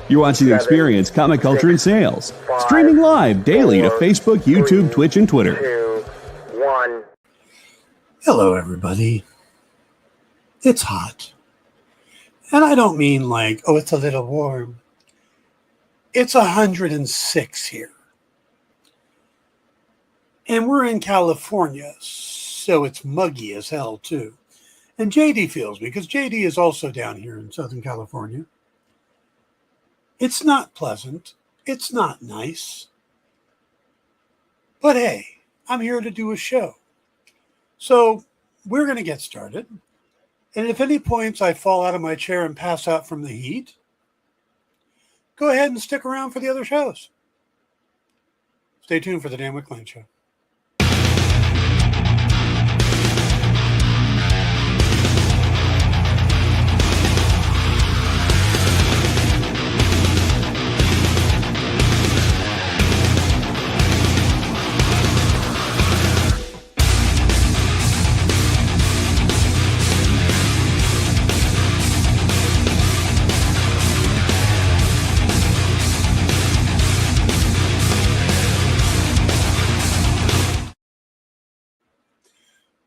You're watching The Experience, Comic Culture and Sales. Streaming live daily to Facebook, YouTube, Twitch, and Twitter. 2, 1. Hello, everybody. It's hot. And I don't mean like, oh, it's a little warm. It's 106 here. And we're in California, so it's muggy as hell, too. And JD feels me, because JD is also down here in Southern California. It's not pleasant. It's not nice. But hey, I'm here to do a show. So we're going to get started. And if any points I fall out of my chair and pass out from the heat, go ahead and stick around for the other shows. Stay tuned for the Dan Wickline Show.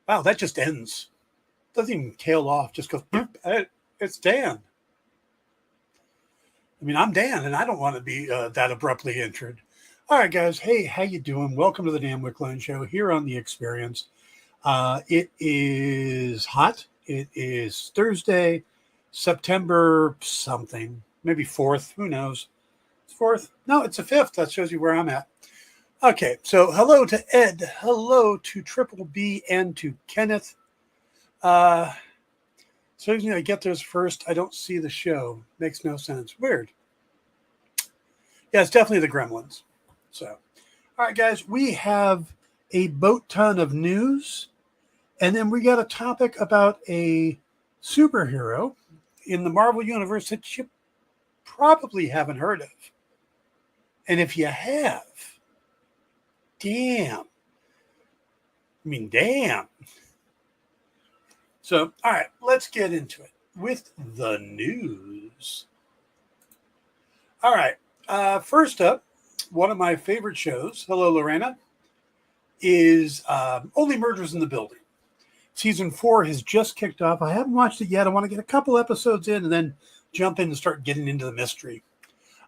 Wow, that just ends. Doesn't even tail off. Just goes, it's Dan. I mean, I'm Dan, and I don't want to be that abruptly entered. All right, guys. Hey, how you doing? Welcome to the Dan Wickline Show here on The Experience. It is hot. It is Thursday, September something. Maybe 4th. Who knows? It's 4th? No, it's the 5th. That shows you where I'm at. Okay, so hello to Ed, hello to Triple B, and to Kenneth. So I get those first. I don't see the show. Makes no sense. Weird. Yeah, it's definitely the Gremlins. So, all right, guys, we have a boat ton of news, and then we got a topic about a superhero in the Marvel Universe that you probably haven't heard of. And if you have, damn. So, all right, let's get into it with the news. All right, first up, one of my favorite shows, hello, Lorena, is Only Murders in the Building. Season 4 has just kicked off. I haven't watched it yet. I want to get a couple episodes in and then jump in and start getting into the mystery.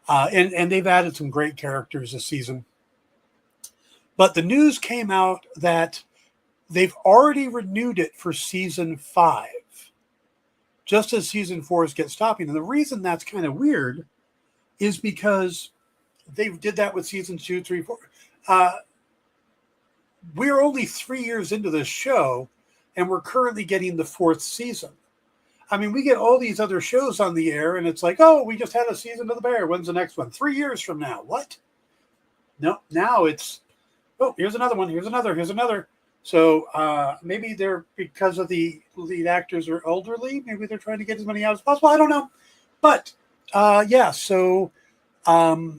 And they've added some great characters this season. But the news came out that they've already renewed it for season 5, just as season 4 gets stopping. And the reason that's kind of weird is because they did that with season 2, 3, 4. We're only 3 years into this show, and we're currently getting the 4th season. I mean, we get all these other shows on the air, and it's like, oh, we just had a season of The Bear. When's the next one? 3 years from now. What? No, now it's, oh, here's another one. Here's another. So maybe they're, because of the lead actors are elderly, maybe they're trying to get as many out as possible. I don't know. But yeah, so the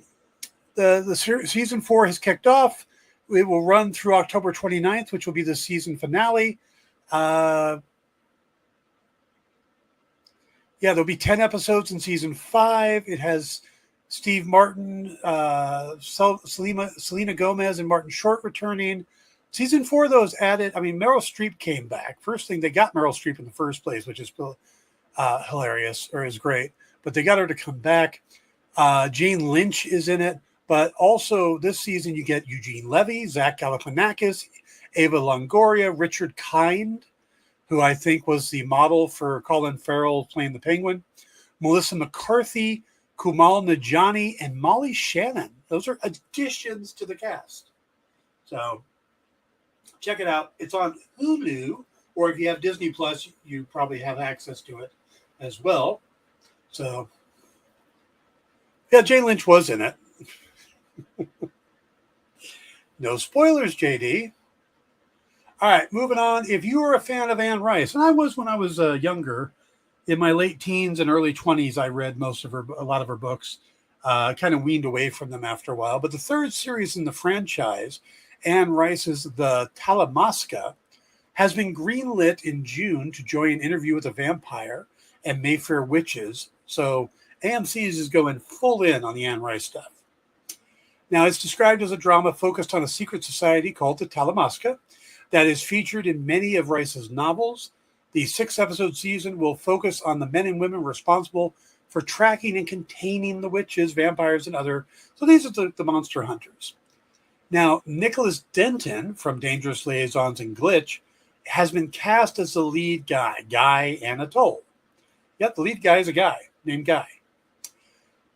season 4 has kicked off. It will run through October 29th, which will be the season finale. Yeah, there'll be 10 episodes in season 5. It has Steve Martin, Selena Gomez, and Martin Short returning. Season 4, though, is added. I mean, Meryl Streep came back. First thing, they got Meryl Streep in the first place, which is hilarious, or is great. But they got her to come back. Jane Lynch is in it. But also this season, you get Eugene Levy, Zach Galifianakis, Ava Longoria, Richard Kind, who I think was the model for Colin Farrell playing the Penguin, Melissa McCarthy, Kumail Nanjiani, and Molly Shannon. Those are additions to the cast. So check it out. It's on Hulu, or if you have Disney Plus, you probably have access to it as well. So, yeah, Jane Lynch was in it. No spoilers, JD. All right, moving on. If you were a fan of Anne Rice, and I was when I was younger, in my late teens and early 20s, I read a lot of her books. Kind of weaned away from them after a while. But the third series in the franchise, Anne Rice's The Talamasca, has been greenlit in June to join Interview with a Vampire and Mayfair Witches. So AMC is going full in on the Anne Rice stuff. Now, it's described as a drama focused on a secret society called the Talamasca that is featured in many of Rice's novels. The 6-episode season will focus on the men and women responsible for tracking and containing the witches, vampires, and other. So these are the monster hunters. Now, Nicholas Denton from Dangerous Liaisons and Glitch has been cast as the lead guy, Guy Anatole. Yep, the lead guy is a guy named Guy.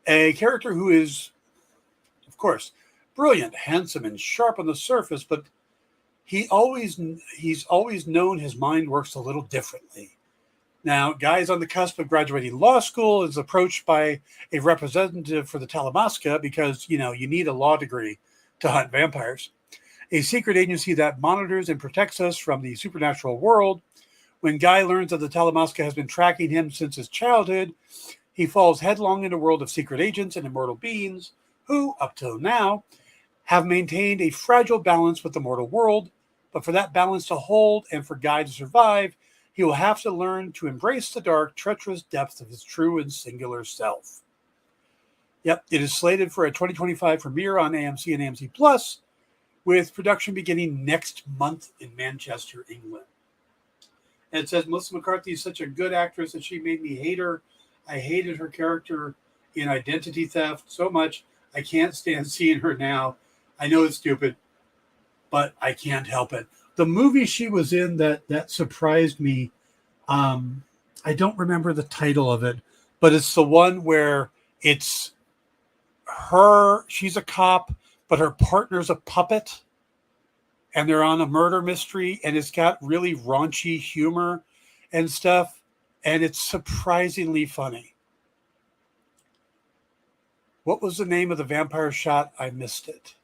A character who is, of course, brilliant, handsome, and sharp on the surface, but he's always known his mind works a little differently. Now, Guy's on the cusp of graduating law school, is approached by a representative for the Talamasca because, you need a law degree to hunt vampires, a secret agency that monitors and protects us from the supernatural world. When Guy learns that the Talamasca has been tracking him since his childhood, he falls headlong into a world of secret agents and immortal beings who, up till now, have maintained a fragile balance with the mortal world. But for that balance to hold and for Guy to survive, he will have to learn to embrace the dark, treacherous depths of his true and singular self. Yep, it is slated for a 2025 premiere on AMC and AMC Plus, with production beginning next month in Manchester, England. And it says Melissa McCarthy is such a good actress that she made me hate her. I hated her character in Identity Theft so much. I can't stand seeing her now. I know it's stupid, but I can't help it. The movie she was in that surprised me, I don't remember the title of it, but it's the one where it's her, she's a cop, but her partner's a puppet, and they're on a murder mystery, and it's got really raunchy humor and stuff, and it's surprisingly funny. What was the name of the vampire shot? I missed it.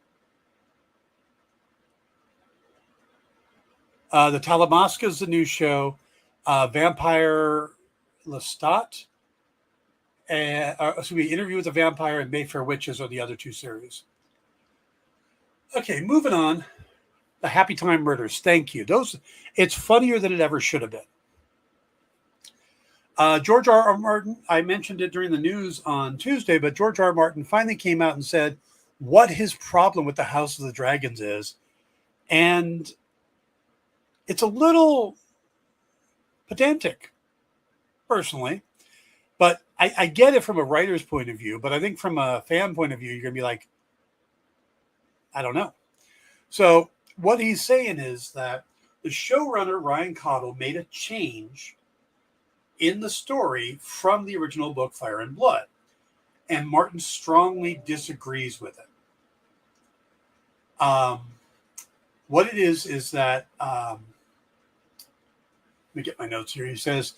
The Talamasca is the new show. Vampire Lestat, Interview with the Vampire and Mayfair Witches are the other two series. Okay, moving on. The Happy Time Murders. Thank you. It's funnier than it ever should have been. George R. Martin, I mentioned it during the news on Tuesday, but George R. Martin finally came out and said what his problem with the House of the Dragons is. And it's a little pedantic, personally. But I get it from a writer's point of view, but I think from a fan point of view, you're going to be like, I don't know. So what he's saying is that the showrunner, Ryan Cottle, made a change in the story from the original book, Fire and Blood. And Martin strongly disagrees with it. What it is that, let me get my notes here. He says,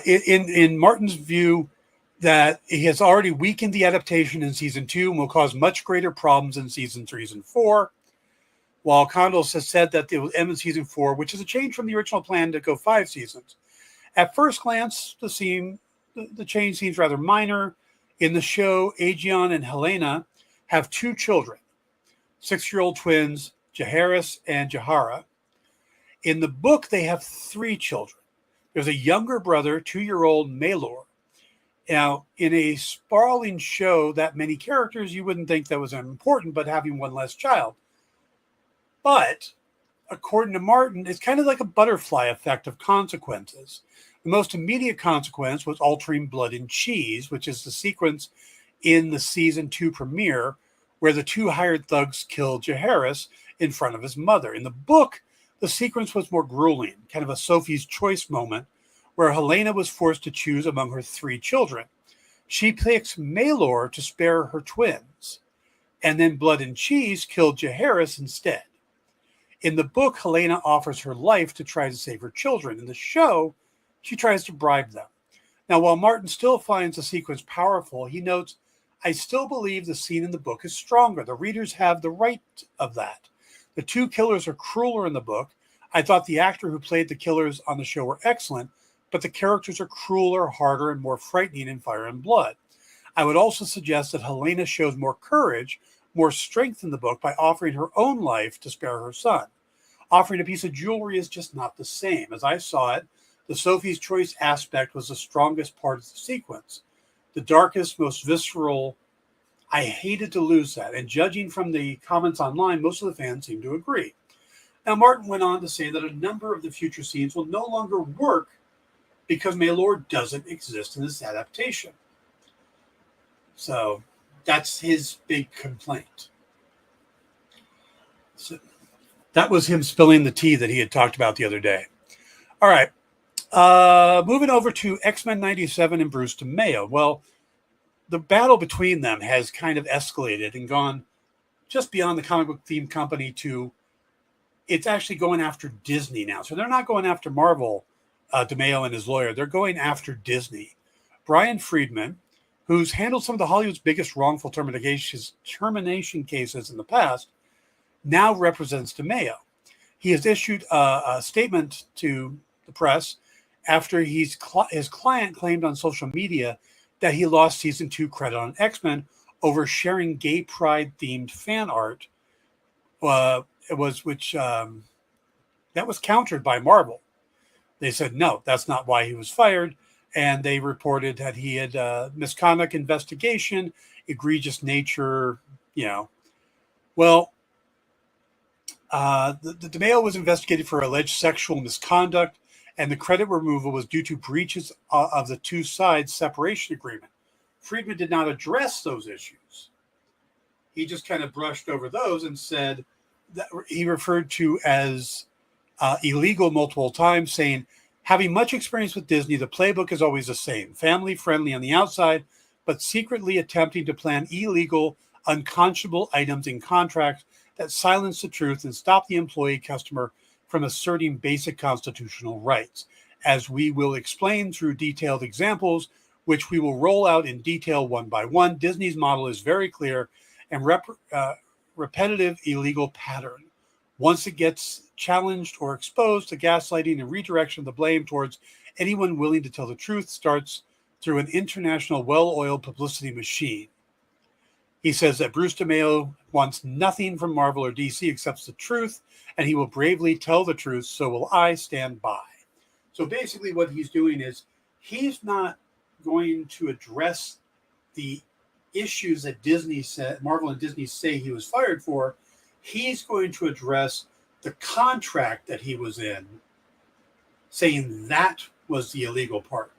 in Martin's view, that he has already weakened the adaptation in season 2 and will cause much greater problems in season 3 and 4. While Condos has said that it will end in season 4, which is a change from the original plan to go 5 seasons. At first glance, the change seems rather minor. In the show, Aegon and Helena have 2 children, 6-year-old twins, Jaehaerys and Jahara. In the book, they have 3 children. There's a younger brother, 2-year-old Maelor. Now, in a sprawling show that many characters, you wouldn't think that was important, but having one less child. But, according to Martin, it's kind of like a butterfly effect of consequences. The most immediate consequence was altering Blood and Cheese, which is the sequence in the season 2 premiere where the 2 hired thugs killed Jaehaerys in front of his mother. In the book, the sequence was more grueling, kind of a Sophie's Choice moment, where Helena was forced to choose among her 3 children. She picks Maelor to spare her twins, and then Blood and Cheese killed Jaehaerys instead. In the book, Helena offers her life to try to save her children. In the show, she tries to bribe them. Now, while Martin still finds the sequence powerful, he notes, I still believe the scene in the book is stronger. The readers have the right of that. The 2 killers are crueler in the book. I thought the actor who played the killers on the show were excellent, but the characters are crueler, harder, and more frightening in Fire and Blood. I would also suggest that Helena shows more courage, more strength in the book by offering her own life to spare her son. Offering a piece of jewelry is just not the same. As I saw it, the Sophie's Choice aspect was the strongest part of the sequence. the darkest, most visceral. I hated to lose that. And judging from the comments online, most of the fans seem to agree. Now, Martin went on to say that a number of the future scenes will no longer work because Maelor doesn't exist in this adaptation. So that's his big complaint. So that was him spilling the tea that he had talked about the other day. All right. Moving over to X-Men 97 and Bruce DeMeo. Well, the battle between them has kind of escalated and gone just beyond the comic book theme company to it's actually going after Disney now. So they're not going after Marvel, DeMeo and his lawyer. They're going after Disney. Brian Friedman, who's handled some of the Hollywood's biggest wrongful termination cases in the past, now represents DeMeo. He has issued a statement to the press after his client claimed on social media that he lost season 2 credit on X-Men over sharing gay pride themed fan art. That was countered by Marvel. They said, no, that's not why he was fired. And they reported that he had misconduct investigation, egregious nature, Well, the DeMeo was investigated for alleged sexual misconduct, and the credit removal was due to breaches of the two sides' separation agreement. Friedman did not address those issues. He just kind of brushed over those and said that he referred to as illegal multiple times, saying, having much experience with Disney, the playbook is always the same, family-friendly on the outside, but secretly attempting to plan illegal, unconscionable items in contracts that silence the truth and stop the employee customer from asserting basic constitutional rights. As we will explain through detailed examples, which we will roll out in detail one by one, Disney's model is very clear and repetitive illegal pattern. Once it gets challenged or exposed, the gaslighting and redirection of the blame towards anyone willing to tell the truth starts through an international well-oiled publicity machine. He says that Bruce DeMeo wants nothing from Marvel or DC except the truth, and he will bravely tell the truth, so will I stand by. So basically what he's doing is he's not going to address the issues that Marvel and Disney say he was fired for. He's going to address the contract that he was in, saying that was the illegal part.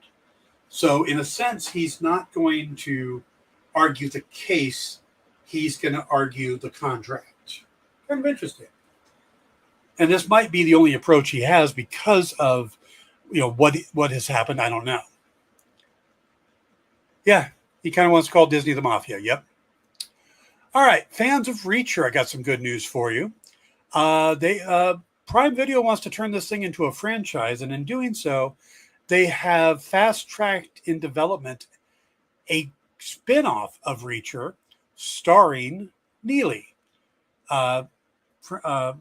So in a sense, he's not going to argue the case. He's going to argue the contract. Kind of interesting. And this might be the only approach he has because of, what has happened. I don't know. Yeah, he kind of wants to call Disney the mafia. Yep. All right, fans of Reacher, I got some good news for you. Prime Video wants to turn this thing into a franchise, and in doing so, they have fast-tracked in development a spin-off of Reacher starring Neely, the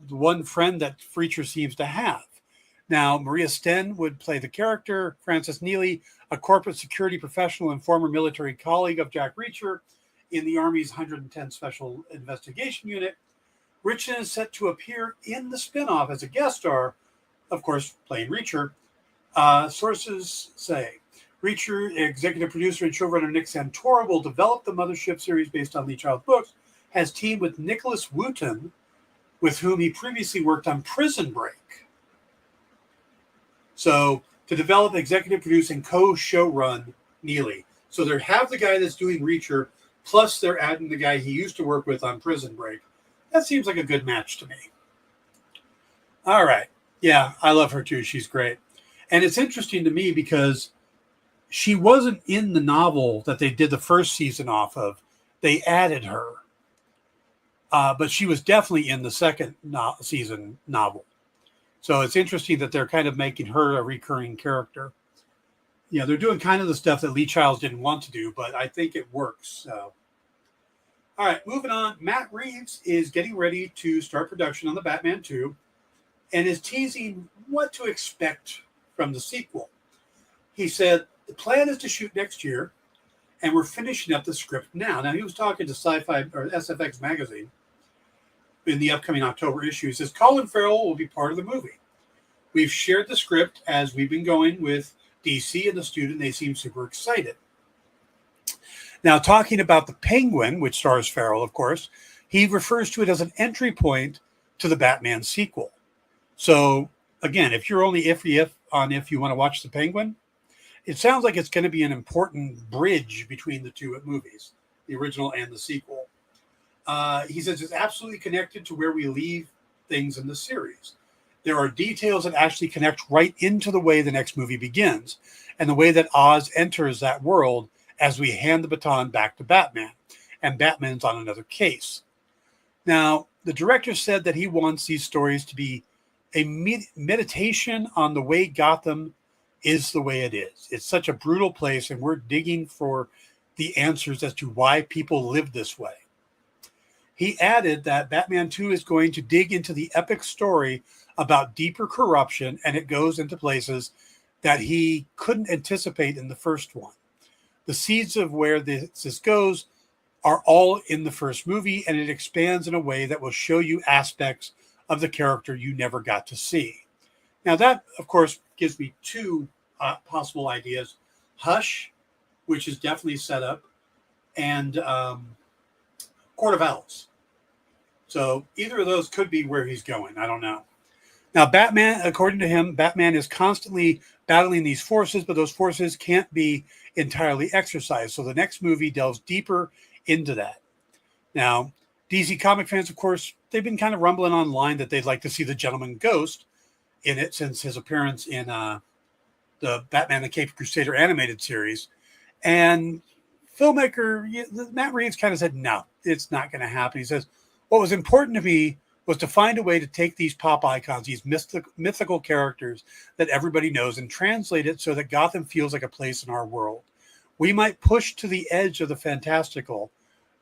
one friend that Reacher seems to have. Now, Maria Sten would play the character. Francis Neely, a corporate security professional and former military colleague of Jack Reacher in the Army's 110 Special Investigation Unit. Richardson is set to appear in the spinoff as a guest star, of course, playing Reacher. Sources say Reacher executive producer and showrunner Nick Santora will develop the Mothership series based on Lee Child's books, has teamed with Nicholas Wooten, with whom he previously worked on Prison Break. So to develop, executive produce, and co-showrun Neely. So they have the guy that's doing Reacher, plus they're adding the guy he used to work with on Prison Break. That seems like a good match to me. All right. Yeah, I love her too. She's great. And it's interesting to me because she wasn't in the novel that they did the first season off of. They added her. But she was definitely in the second season novel. So it's interesting that they're kind of making her a recurring character. Yeah, they're doing kind of the stuff that Lee Childs didn't want to do, but I think it works. So. All right, moving on. Matt Reeves is getting ready to start production on the Batman 2 and is teasing what to expect from the sequel. He said, the plan is to shoot next year, and we're finishing up the script now. Now, he was talking to Sci-Fi or SFX magazine in the upcoming October issue. He says, Colin Farrell will be part of the movie. We've shared the script as we've been going with DC and the student. They seem super excited. Now, talking about the Penguin, which stars Farrell, of course, he refers to it as an entry point to the Batman sequel. So, again, if you're only if you want to watch the Penguin, it sounds like it's going to be an important bridge between the two movies, the original and the sequel. He says it's absolutely connected to where we leave things in the series. There are details that actually connect right into the way the next movie begins and the way that Oz enters that world as we hand the baton back to Batman, and Batman's on another case. Now, the director said that he wants these stories to be a meditation on the way Gotham is the way it is. It's such a brutal place, and we're digging for the answers as to why people live this way. He added that Batman 2 is going to dig into the epic story about deeper corruption, and it goes into places that he couldn't anticipate in the first one. The seeds of where this goes are all in the first movie, and it expands in a way that will show you aspects of the character you never got to see. Now that, of course, gives me two possible ideas. Hush, which is definitely set up, and Court of Owls. So either of those could be where he's going. I don't know. Now, Batman, according to him, Batman is constantly battling these forces, but those forces can't be entirely exercised. So the next movie delves deeper into that. Now, DC comic fans, of course, they've been kind of rumbling online that they'd like to see the Gentleman Ghost in it since his appearance in the Batman the Caped Crusader animated series. And filmmaker Matt Reeves kind of said, no, it's not going to happen. He says, what was important to me was to find a way to take these pop icons, these mythical characters that everybody knows, and translate it so that Gotham feels like a place in our world. We might push to the edge of the fantastical,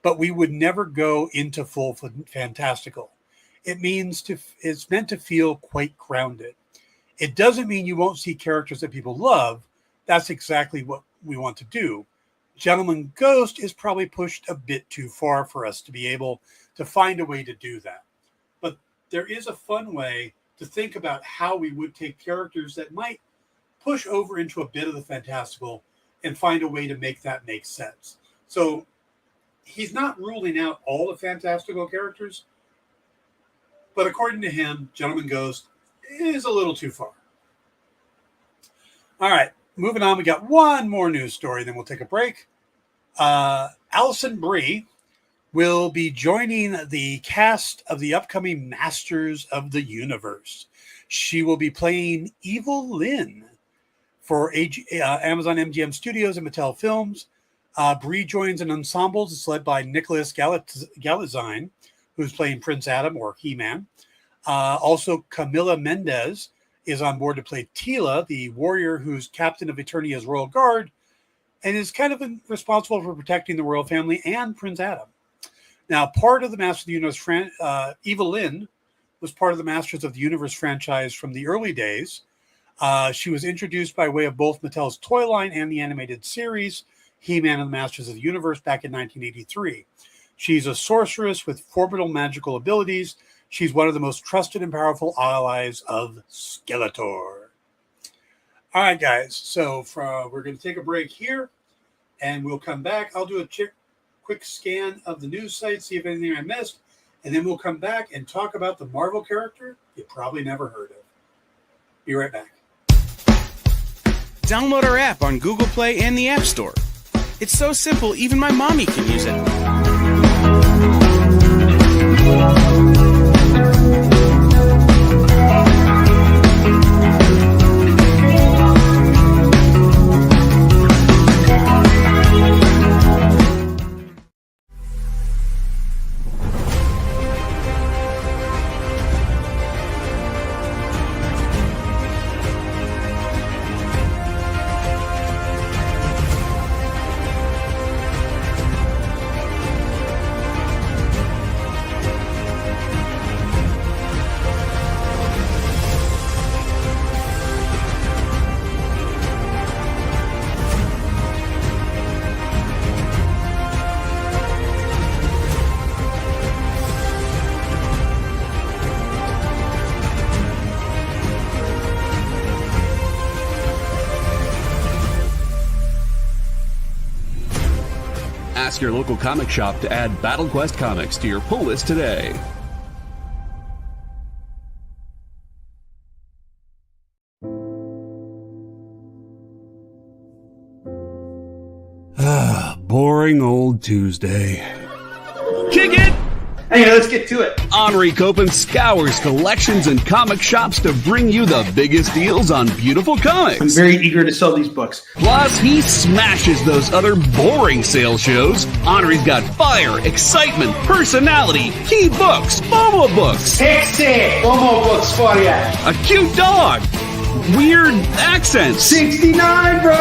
but we would never go into full fantastical. It's meant to feel quite grounded. It doesn't mean you won't see characters that people love. That's exactly what we want to do. Gentleman Ghost is probably pushed a bit too far for us to be able to find a way to do that. But there is a fun way to think about how we would take characters that might push over into a bit of the fantastical and find a way to make that make sense. So he's not ruling out all the fantastical characters, but according to him, Gentleman Ghost is a little too far. All right, moving on. We got one more news story, then we'll take a break. Alison Brie will be joining the cast of the upcoming Masters of the Universe. She will be playing Evil Lynn for Amazon MGM Studios and Mattel Films. Brie joins an ensemble that's led by Nicholas Galitzine, who's playing Prince Adam or He-Man. Also, Camila Mendez is on board to play Tila, the warrior who's captain of Eternia's Royal Guard, and is kind of responsible for protecting the royal family and Prince Adam. Now, part of the Masters of the Universe, Evil Lynn was part of the Masters of the Universe franchise from the early days. She was introduced by way of both Mattel's toy line and the animated series, He-Man and the Masters of the Universe, back in 1983. She's a sorceress with formidable magical abilities. She's one of the most trusted and powerful allies of Skeletor. All right, guys. So we're going to take a break here, and we'll come back. I'll do a quick scan of the news site, see if anything I missed, and then we'll come back and talk about the Marvel character you probably never heard of. Be right back. Download our app on Google Play and the App Store. It's so simple, even my mommy can use it. Ask your local comic shop to add Battle Quest comics to your pull list today. Boring old Tuesday. Kick it! Hey, let's get to it. Henri Copen scours collections and comic shops to bring you the biggest deals on beautiful comics. I'm very eager to sell these books. Plus, he smashes those other boring sales shows. Henri's got fire, excitement, personality, key books, FOMO books. Sexy FOMO books for you. A cute dog. Weird accents. 69, bro!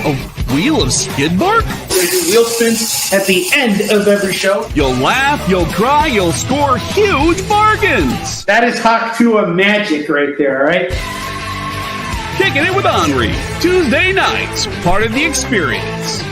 A wheel of skid bark? We do wheel spins at the end of every show. You'll laugh, you'll cry, you'll score huge bargains. That is Haktua magic right there, all right? Kicking it with Henri. Tuesday nights, part of the experience.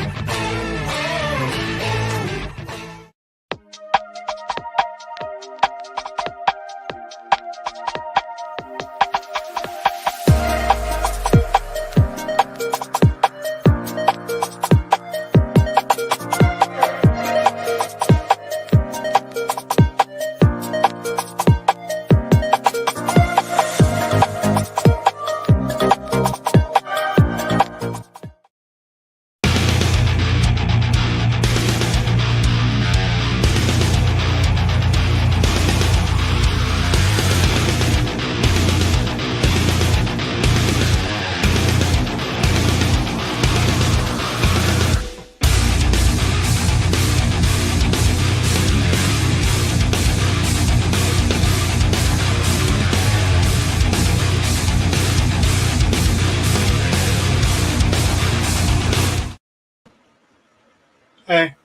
Hey,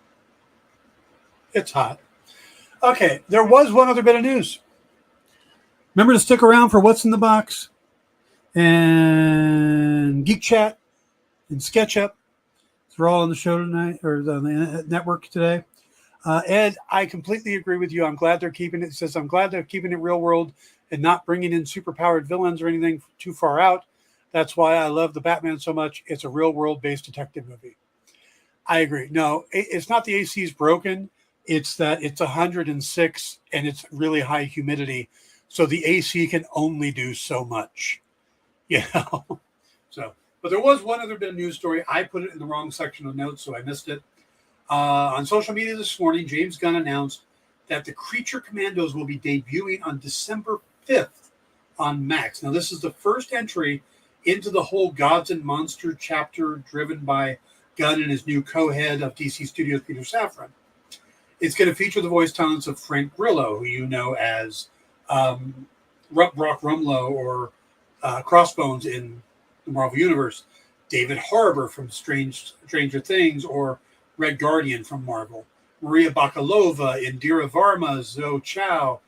it's hot. Okay, there was one other bit of news. Remember to stick around for What's in the Box and Geek Chat and SketchUp. They're all on the show tonight, or on the network today. Ed, I completely agree with you. I'm glad they're keeping it. It says, I'm glad they're keeping it real world and not bringing in superpowered villains or anything too far out. That's why I love the Batman so much. It's a real world-based detective movie. I agree. No, it's not the AC is broken. It's that it's 106 and it's really high humidity. So the AC can only do so much. You know? But there was one other bit of news story. I put it in the wrong section of notes, so I missed it. On social media this morning, James Gunn announced that the Creature Commandos will be debuting on December 5th on Max. Now, this is the first entry into the whole Gods and Monster chapter driven by Gunn and his new co-head of DC Studios, Peter Safran. It's going to feature the voice talents of Frank Grillo, who you know as Brock Rumlow or Crossbones in the Marvel Universe, David Harbour from Stranger Things, or Red Guardian from Marvel, Maria Bakalova, Indira Varma, Zoe Chow,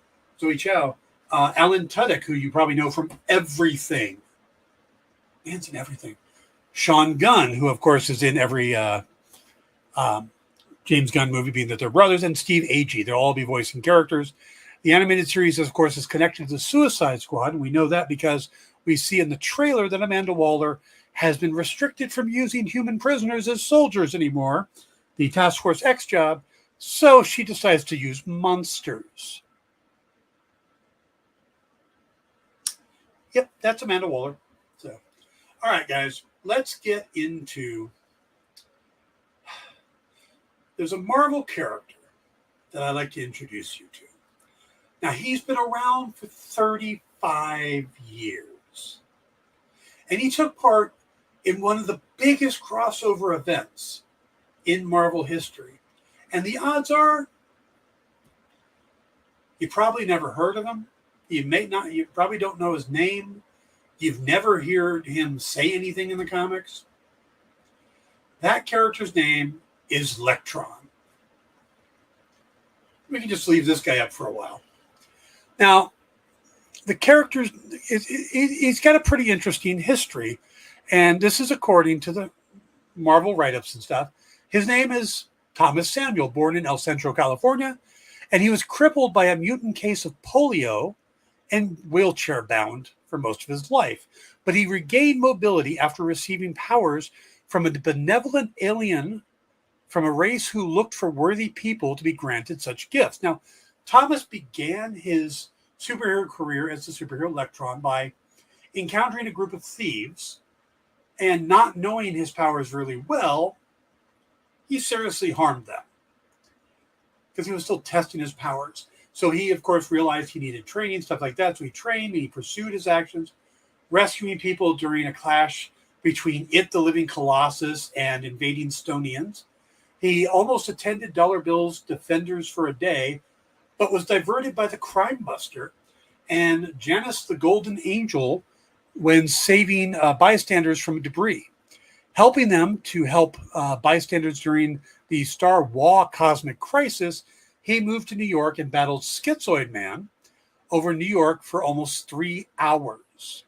Alan Tudyk, who you probably know from everything. Man's in everything. Sean Gunn, who, of course, is in every James Gunn movie, being that they're brothers, and Steve Agee. They'll all be voicing characters. The animated series, of course, is connected to the Suicide Squad, and we know that because we see in the trailer that Amanda Waller has been restricted from using human prisoners as soldiers anymore, the Task Force X job, so she decides to use monsters. Yep, that's Amanda Waller. So, all right, guys, let's get into... There's a Marvel character that I'd like to introduce you to. Now, he's been around for 35 years. And he took part in one of the biggest crossover events in Marvel history. And the odds are, you probably never heard of him. You probably don't know his name. You've never heard him say anything in the comics. That character's name is Electron. We can just leave this guy up for a while. Now, the character's, he's got a pretty interesting history, and this is according to the Marvel write-ups and stuff. His name is Thomas Samuel, born in El Centro, California, and he was crippled by a mutant case of polio and wheelchair-bound for most of his life. But he regained mobility after receiving powers from a benevolent alien from a race who looked for worthy people to be granted such gifts. Now, Thomas began his superhero career as the superhero Electron by encountering a group of thieves, and not knowing his powers really well, he seriously harmed them because he was still testing his powers. So he, of course, realized he needed training, stuff like that. So he trained and he pursued his actions, rescuing people during a clash between It, the Living Colossus, and invading Stonians. He almost attended Dollar Bill's Defenders for a day, but was diverted by the Crime Buster and Janus the Golden Angel when saving bystanders from debris. Helping them to help bystanders during the Star Wars cosmic crisis, he moved to New York and battled Schizoid Man over New York for almost 3 hours.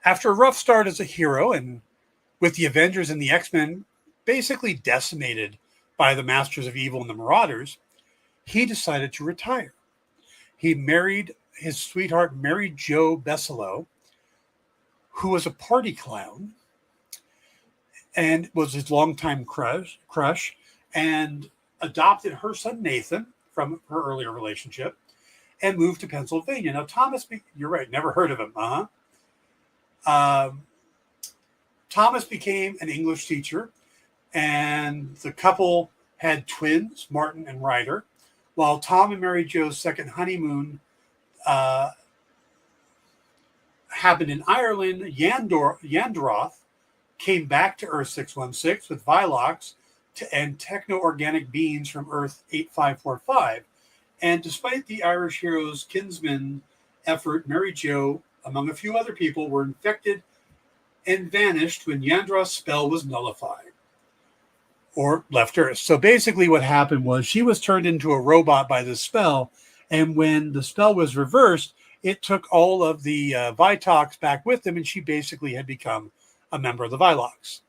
After a rough start as a hero, and with the Avengers and the X-Men basically decimated by the Masters of Evil and the Marauders, he decided to retire. He married his sweetheart, Mary Jo Besselo, who was a party clown and was his longtime crush, and adopted her son Nathan from her earlier relationship and moved to Pennsylvania. Now, Thomas, you're right, never heard of him, Thomas became an English teacher, and the couple had twins, Martin and Ryder, while Tom and Mary Jo's second honeymoon happened in Ireland. Yandroth came back to Earth 616 with Vilox and techno-organic beings from Earth 8545. And despite the Irish hero's kinsman effort, Mary Jo, among a few other people, were infected and vanished when Yandroth's spell was nullified or left Earth. So basically what happened was she was turned into a robot by the spell, and when the spell was reversed, it took all of the Vitox back with them, and she basically had become a member of the Vilox.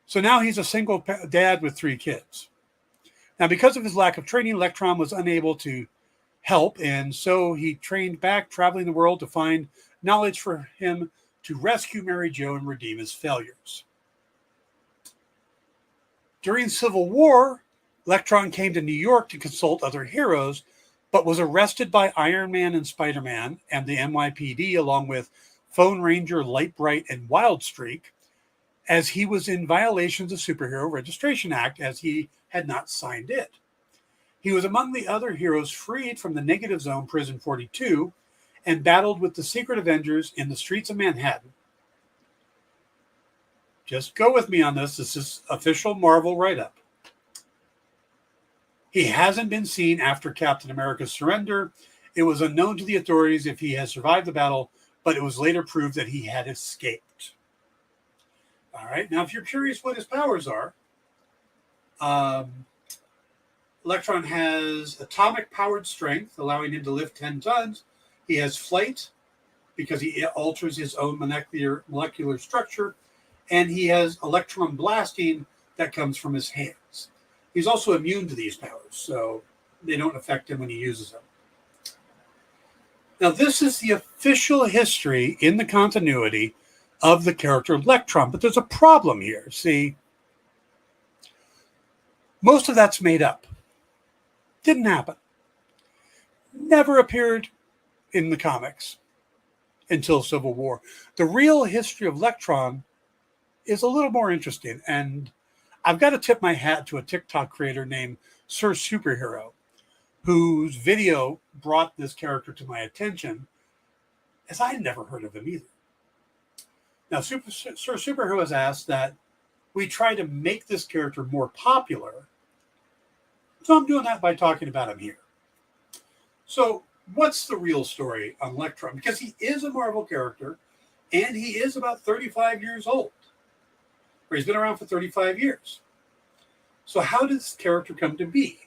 So now he's a single dad with 3 kids. Now, because of his lack of training, Electron was unable to help, and so he trained back, traveling the world to find knowledge for him to rescue Mary Jo and redeem his failures. During Civil War, Electron came to New York to consult other heroes, but was arrested by Iron Man and Spider-Man and the NYPD, along with Phone Ranger, Lightbright, and Wildstreak, as he was in violation of the Superhero Registration Act, as he had not signed it. He was among the other heroes freed from the Negative Zone Prison 42 and battled with the Secret Avengers in the streets of Manhattan. Just go with me on this. This is official Marvel write-up. He hasn't been seen after Captain America's surrender. It was unknown to the authorities if he had survived the battle, but it was later proved that he had escaped. All right. Now, if you're curious what his powers are, Electron has atomic-powered strength, allowing him to lift 10 tons. He has flight, because he alters his own molecular structure. And he has electron blasting that comes from his hands. He's also immune to these powers, so they don't affect him when he uses them. Now, this is the official history in the continuity of the character Electron, but there's a problem here. See, most of that's made up. Didn't happen. Never appeared in the comics until Civil War. The real history of Electron is a little more interesting, and I've got to tip my hat to a TikTok creator named Sir Superhero, whose video brought this character to my attention, as I had never heard of him either. Now, Sir Superhero has asked that we try to make this character more popular, so I'm doing that by talking about him here. So, what's the real story on Electron? Because he is a Marvel character, and he is about 35 years old. Or he's been around for 35 years. So how did this character come to be?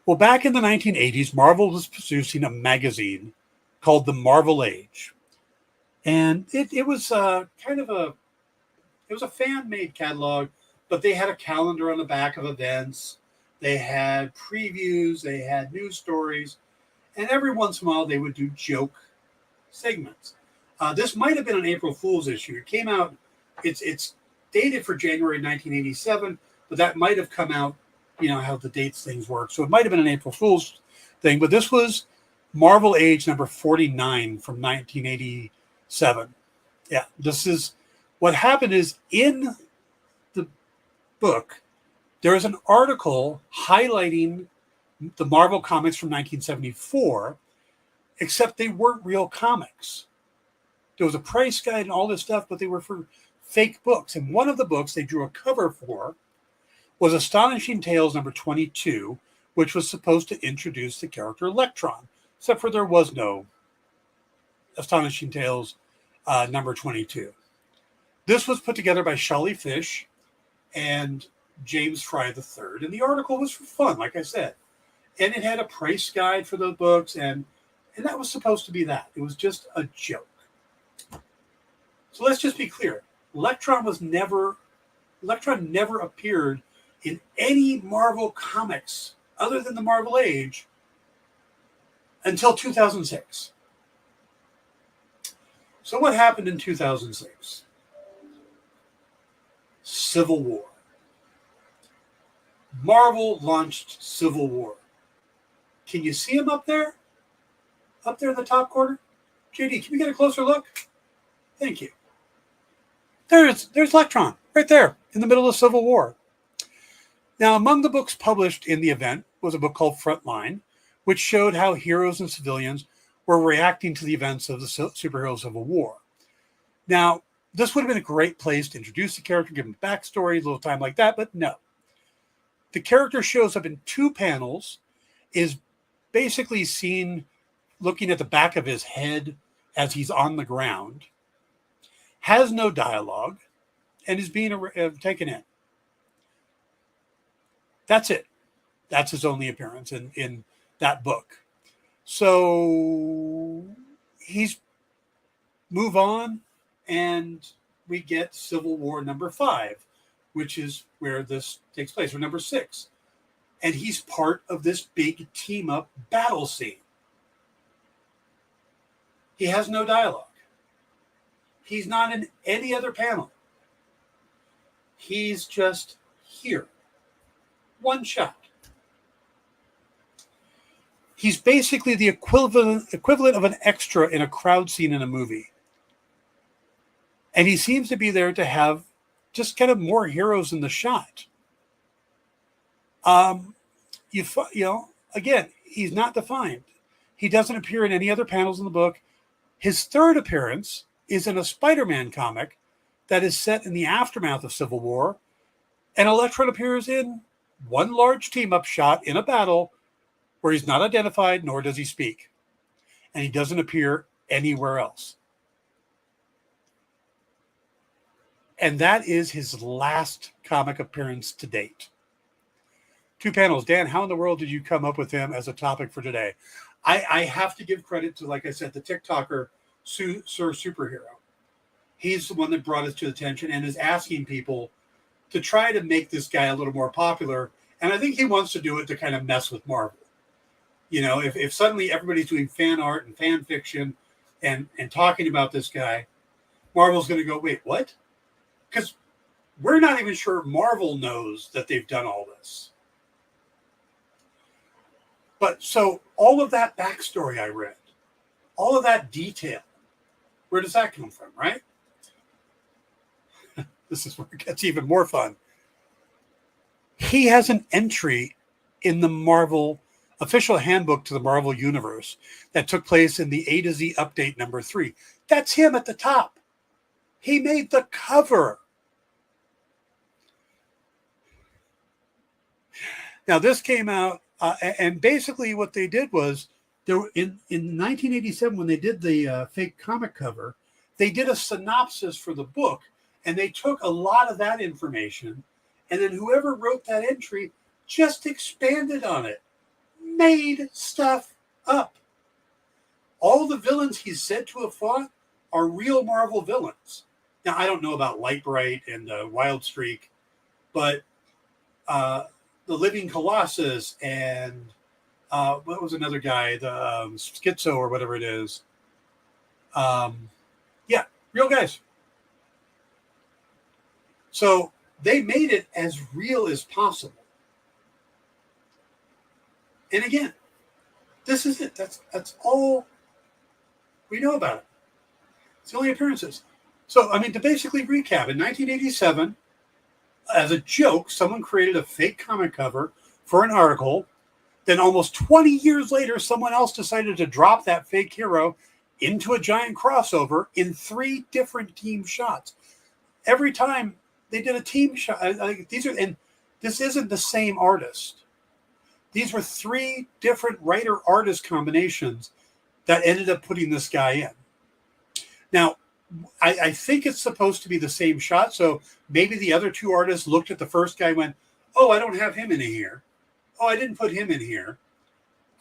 Well, back in the 1980s, Marvel was producing a magazine called The Marvel Age. And it was kind of a fan-made catalog, but they had a calendar on the back of events. They had previews. They had news stories. And every once in a while, they would do joke segments. This might have been an April Fool's issue. It came out, it's dated for January 1987, but that might have come out, you know, how the dates things work. So it might have been an April Fool's thing, but this was Marvel Age number 49 from 1987. Yeah, this is what happened is in the book, there is an article highlighting the Marvel comics from 1974, except they weren't real comics. There was a price guide and all this stuff, but they were for fake books. And one of the books they drew a cover for was Astonishing Tales number 22, which was supposed to introduce the character Electron, except for there was no Astonishing Tales number 22. This was put together by Shelley Fish and James Fry III, and the article was for fun, like I said. And it had a price guide for the books, and that was supposed to be that. It was just a joke. So let's just be clear. Electron never appeared in any Marvel comics other than the Marvel Age until 2006. So what happened in 2006? Civil War. Marvel launched Civil War. Can you see him up there? Up there in the top corner? JD, can we get a closer look? Thank you. There's Electron, right there, in the middle of Civil War. Now, among the books published in the event was a book called Frontline, which showed how heroes and civilians were reacting to the events of the superhero Civil War. Now, this would have been a great place to introduce the character, give him a backstory, a little time like that, but no. The character shows up in 2 panels, is basically seen looking at the back of his head as he's on the ground, has no dialogue, and is being taken in. That's it. That's his only appearance in that book. So he's move on, and we get Civil War number 5, which is where this takes place, or number 6. And he's part of this big team-up battle scene. He has no dialogue. He's not in any other panel. He's just here. One shot. He's basically the equivalent of an extra in a crowd scene in a movie. And he seems to be there to have just kind of more heroes in the shot. Again, he's not defined. He doesn't appear in any other panels in the book. His third appearance is in a Spider-Man comic that is set in the aftermath of Civil War, and Electron appears in one large team-up shot in a battle where he's not identified, nor does he speak. And he doesn't appear anywhere else. And that is his last comic appearance to date. 2 panels. Dan, how in the world did you come up with him as a topic for today? I have to give credit to, like I said, the TikToker, Sir Superhero. He's the one that brought us to attention and is asking people to try to make this guy a little more popular. And I think he wants to do it to kind of mess with Marvel. You know, if suddenly everybody's doing fan art and fan fiction and talking about this guy, Marvel's going to go, wait, what? Because we're not even sure Marvel knows that they've done all this. But so all of that backstory I read, all of that detail, where does that come from, right? This is where it gets even more fun. He has an entry in the Marvel official handbook to the Marvel Universe that took place in the A to Z update number 3. That's him at the top. He made the cover. Now, this came out, and basically what they did was, in 1987, when they did the fake comic cover, they did a synopsis for the book, and they took a lot of that information, and then whoever wrote that entry just expanded on it, made stuff up. All the villains he's said to have fought are real Marvel villains. Now, I don't know about Lightbright and Wild Streak, but the Living Colossus and what was another guy, the Schizo or whatever it is. Yeah, real guys. So they made it as real as possible. And again, this is it. That's all we know about it. It's the only appearances. So, I mean, to basically recap, in 1987, as a joke, someone created a fake comic cover for an article. Then almost 20 years later, someone else decided to drop that fake hero into a giant crossover in 3 different team shots. Every time they did a team shot, and this isn't the same artist. These were 3 different writer-artist combinations that ended up putting this guy in. Now, I think it's supposed to be the same shot, so maybe the other 2 artists looked at the first guy and went, oh, I don't have him in here. Oh, I didn't put him in here.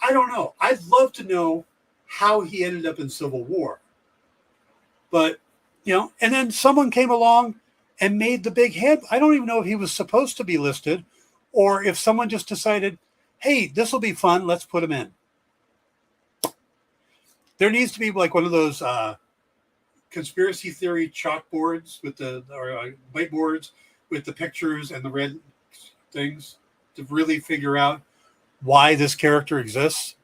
I don't know. I'd love to know how he ended up in Civil War. But, and then someone came along and made the big hit. I don't even know if he was supposed to be listed or if someone just decided, hey, this will be fun. Let's put him in. There needs to be like one of those conspiracy theory chalkboards with or whiteboards with the pictures and the red things to really figure out why this character exists.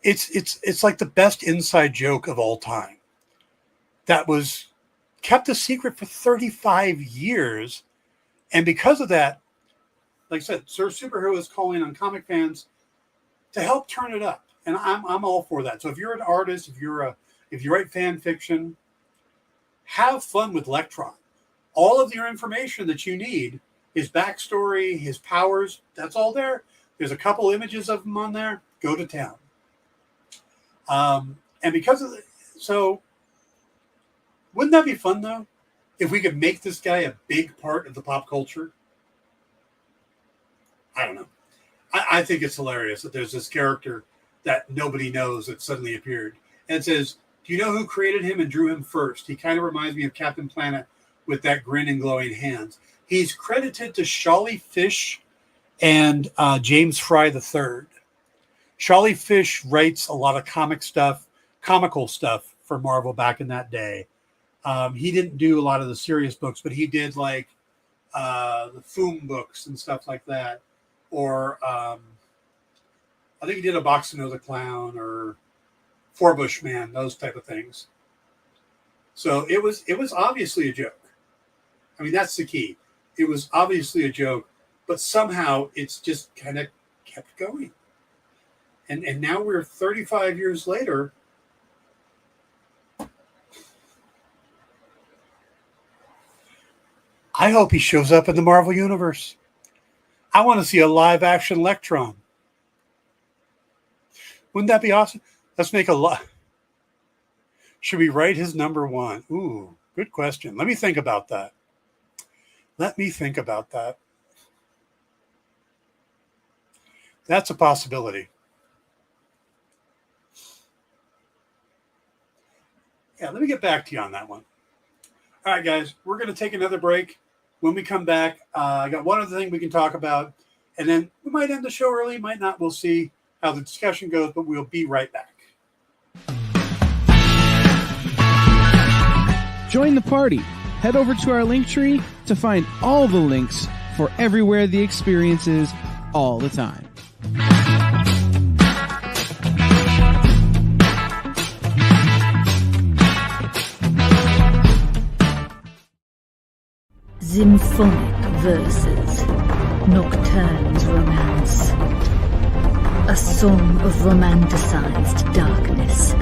It's like the best inside joke of all time that was kept a secret for 35 years. And because of that, like I said, Sir Superhero is calling on comic fans to help turn it up. And I'm all for that. So if you're an artist, if you write fan fiction, have fun with Electron. All of your information that you need, his backstory, his powers, that's all there. There's a couple images of him on there. Go to town. And because of so wouldn't that be fun though? If we could make this guy a big part of the pop culture? I don't know. I think it's hilarious that there's this character that nobody knows that suddenly appeared. And it says, do you know who created him and drew him first? He kind of reminds me of Captain Planet with that grin and glowing hands. He's credited to Sholly Fish and James Fry III. Sholly Fish writes a lot of comical stuff for Marvel back in that day. He didn't do a lot of the serious books, but he did like the Foom books and stuff like that. Or I think he did a Boxino the Clown or Forbush Man, those type of things. So it was obviously a joke. I mean, that's the key. It was obviously a joke, but somehow it's just kind of kept going. And now we're 35 years later. I hope he shows up in the Marvel Universe. I want to see a live action Electron. Wouldn't that be awesome? Let's make a lot. Should we write his number 1? Ooh, good question. Let me think about that. That's a possibility. Yeah, let me get back to you on that one. All right, guys, we're going to take another break. When we come back, I got one other thing we can talk about, and then we might end the show early, might not. We'll see how the discussion goes, but we'll be right back. Join the party. Head over to our link tree to find all the links for everywhere the experience is all the time. Symphonic verses, Nocturne's romance. A song of romanticized darkness,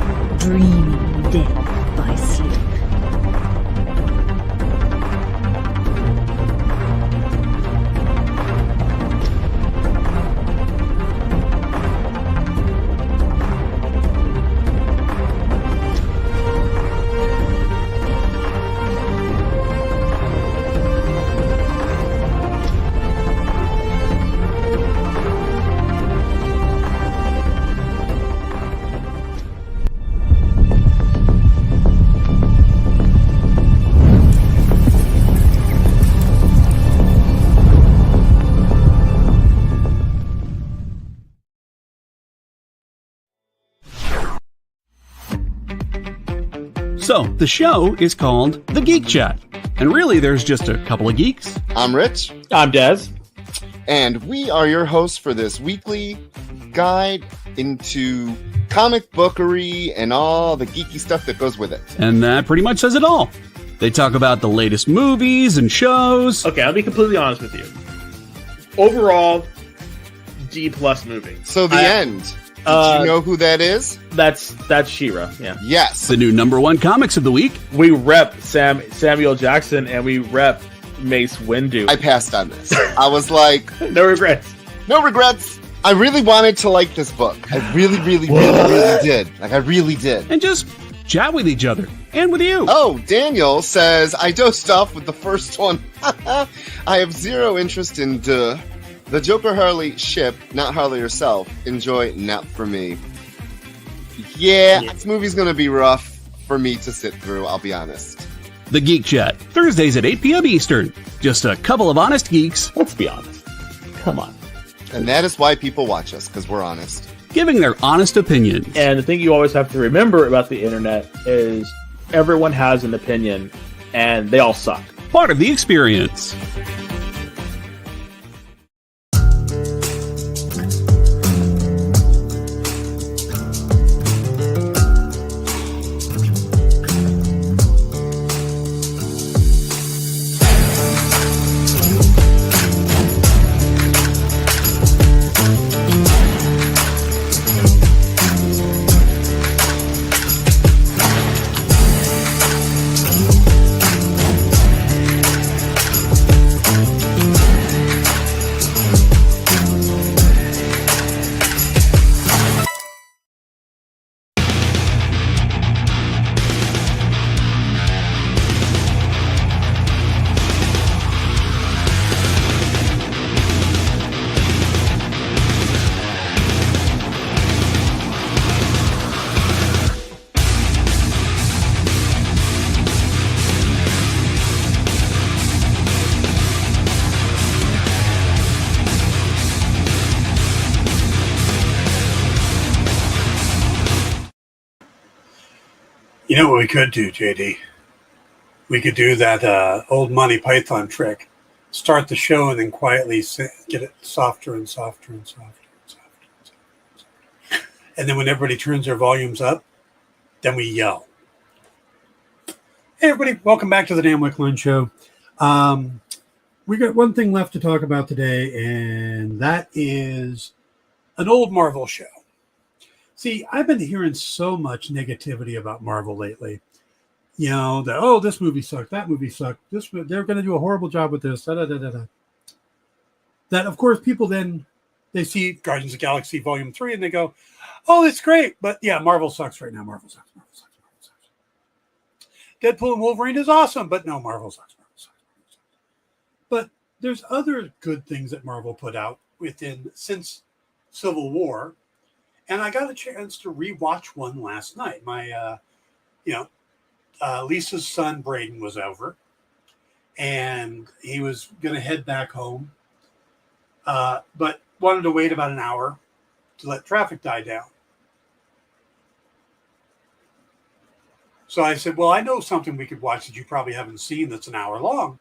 dreaming death by sleep. So, the show is called The Geek Chat. And really, there's just a couple of geeks. I'm Rich. I'm Dez. And we are your hosts for this weekly guide into comic bookery and all the geeky stuff that goes with it. And that pretty much says it all. They talk about the latest movies and shows. Okay, I'll be completely honest with you. Overall, D+ movie. So the end. Did you know who that is? That's She-Ra, yeah. Yes. The new #1 comics of the week. We rep Samuel Jackson and we rep Mace Windu. I passed on this. I was like... No regrets. No regrets. I really wanted to like this book. I really did. Like, I really did. And just chat with each other. And with you. Oh, Daniel says, I dosed off with the first one. I have zero interest in the Joker Harley ship, not Harley herself. Enjoy, not for me. Yeah, this movie's going to be rough for me to sit through, I'll be honest. The Geek Chat, Thursdays at 8 p.m. Eastern. Just a couple of honest geeks. Let's be honest. Come on. And that is why people watch us, because we're honest. Giving their honest opinions. And the thing you always have to remember about the internet is everyone has an opinion, and they all suck. Part of the experience. You know what we could do, JD? We could do that old Monty Python trick. Start the show and then quietly get it softer and softer and softer and softer and softer. And then when everybody turns their volumes up, then we yell. Hey, everybody. Welcome back to the Dan Wickline Show. We got one thing left to talk about today, and that is an old Marvel show. See, I've been hearing so much negativity about Marvel lately. You know, that, oh, this movie sucked, that movie sucked, they're going to do a horrible job with this, That, of course, people then, they see Guardians of the Galaxy Volume 3, and they go, oh, it's great, but yeah, Marvel sucks right now, Marvel sucks. Deadpool and Wolverine is awesome, but no, Marvel sucks. But there's other good things that Marvel put out since Civil War. And I got a chance to rewatch one last night. My, Lisa's son, Braden, was over. And he was going to head back home. But wanted to wait about an hour to let traffic die down. So I said, well, I know something we could watch that you probably haven't seen that's an hour long.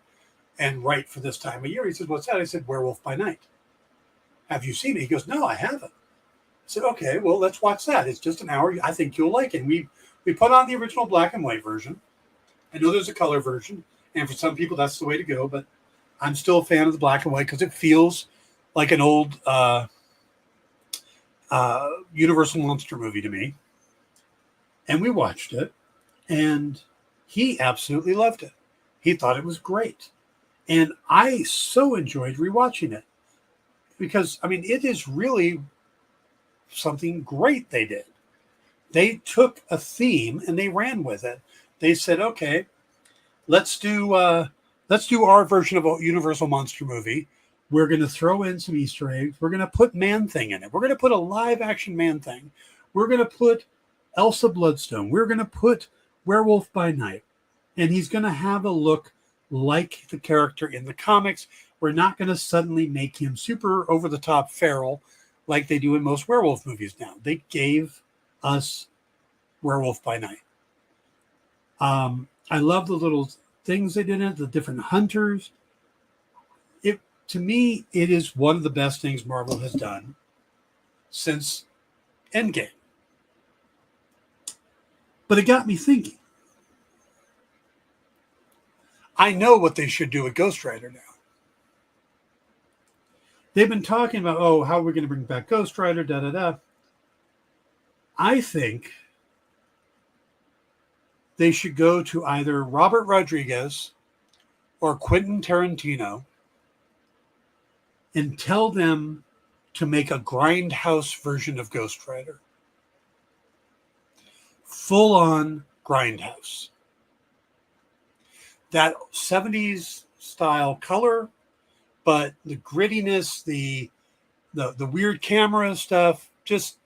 And right for this time of year. He said, what's that? I said, Werewolf by Night. Have you seen it? He goes, no, I haven't. I said, okay, well, let's watch that. It's just an hour. I think you'll like it. And we put on the original black and white version. I know there's a color version. And for some people, that's the way to go. But I'm still a fan of the black and white because it feels like an old Universal Monster movie to me. And we watched it. And he absolutely loved it. He thought it was great. And I so enjoyed rewatching it. Because, I mean, it is really something great they did. They took a theme and they ran with it. They said, okay, let's do our version of a Universal Monster movie. We're going to throw in some Easter eggs. We're going to put Man-Thing in it. We're going to put a live-action Man-Thing. We're going to put Elsa Bloodstone. We're going to put Werewolf by Night. And he's going to have a look like the character in the comics. We're not going to suddenly make him super over-the-top feral like they do in most werewolf movies now. They gave us Werewolf by Night. I love the little things they did in it, the different hunters. To me, it is one of the best things Marvel has done since Endgame. But it got me thinking. I know what they should do with Ghost Rider now. They've been talking about, how we're going to bring back Ghost Rider, da-da-da. I think they should go to either Robert Rodriguez or Quentin Tarantino and tell them to make a grindhouse version of Ghost Rider. Full-on grindhouse. That 70s style color, but the grittiness, the weird camera stuff, just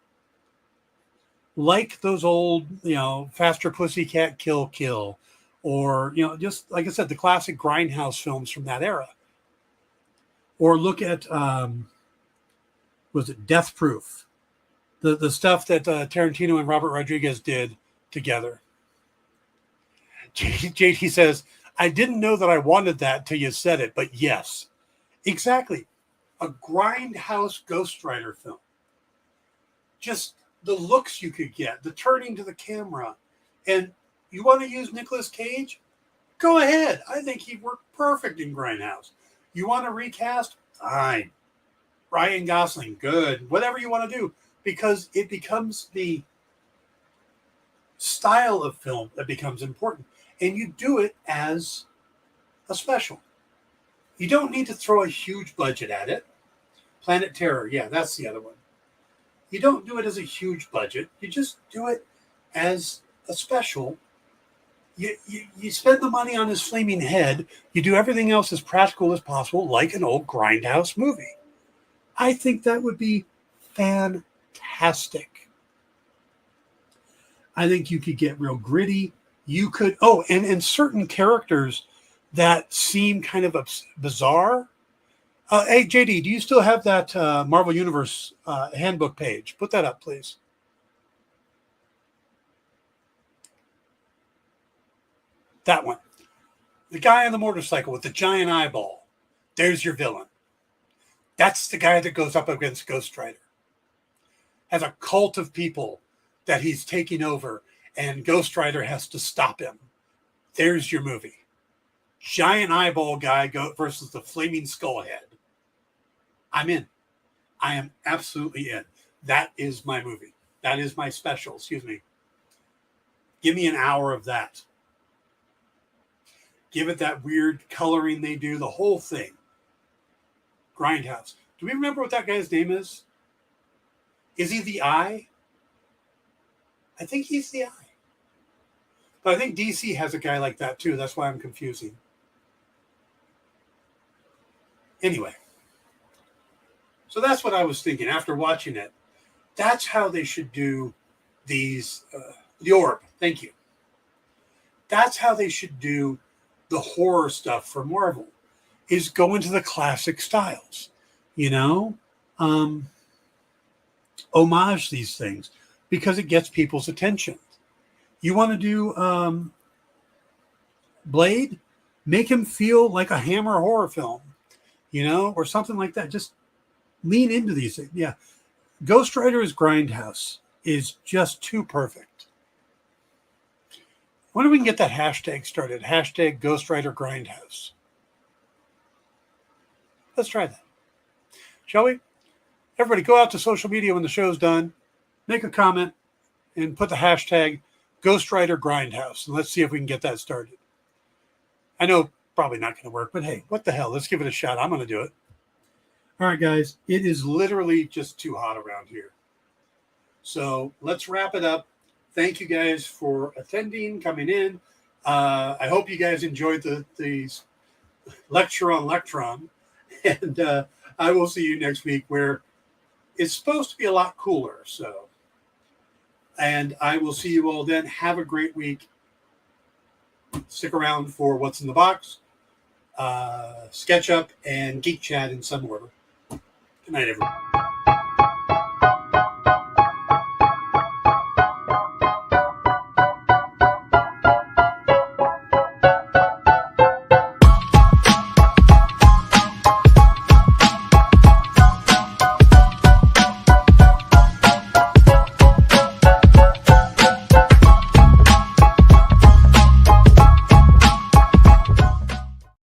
like those old, Faster Pussycat Kill, or, just like I said, the classic grindhouse films from that era. Or look at, was it Death Proof? The stuff that Tarantino and Robert Rodriguez did together. JT says, I didn't know that I wanted that till you said it, but yes, exactly. A grindhouse Ghost Rider film. Just the looks you could get, the turning to the camera. And you want to use Nicolas Cage? Go ahead. I think he'd work perfect in Grindhouse. You want to recast? Fine. Ryan Gosling, good. Whatever you want to do, because it becomes the style of film that becomes important. And you do it as a special. You don't need to throw a huge budget at it. Planet Terror, yeah, that's the other one. You don't do it as a huge budget. You just do it as a special. You spend the money on his flaming head. You do everything else as practical as possible, like an old grindhouse movie. I think that would be fantastic. I think you could get real gritty. You could, and certain characters that seem kind of bizarre. Hey, JD, do you still have that Marvel Universe handbook page? Put that up, please. That one. The guy on the motorcycle with the giant eyeball. There's your villain. That's the guy that goes up against Ghost Rider. Has a cult of people that he's taking over, and Ghost Rider has to stop him. There's your movie. Giant eyeball guy versus the flaming skull head. I'm in. I am absolutely in. That is my movie. That is my special. Excuse me. Give me an hour of that. Give it that weird coloring they do, the whole thing. Grindhouse. Do we remember what that guy's name is? Is he the Eye? I think he's the Eye. But I think DC has a guy like that too. That's why I'm confusing. Anyway. So that's what I was thinking after watching it. That's how they should do these. The Orb. Thank you. That's how they should do the horror stuff for Marvel, is go into the classic styles, homage these things because it gets people's attention. You want to do Blade, make him feel like a Hammer horror film, or something like that. Just lean into these things. Yeah. Ghost Rider's Grindhouse is just too perfect. When do we get that hashtag started? Hashtag Ghost Rider Grindhouse. Let's try that. Shall we? Everybody go out to social media when the show's done, make a comment, and put the hashtag Ghost Rider Grindhouse. And let's see if we can get that started. I know probably not going to work, but hey, what the hell? Let's give it a shot. I'm going to do it. All right, guys. It is literally just too hot around here. So let's wrap it up. Thank you guys for attending, coming in. I hope you guys enjoyed the lecture on Electron. And I will see you next week where it's supposed to be a lot cooler. And I will see you all then. Have a great week. Stick around for What's in the Box, Sketch Up, and Geek Chat in some order. Good night, everyone.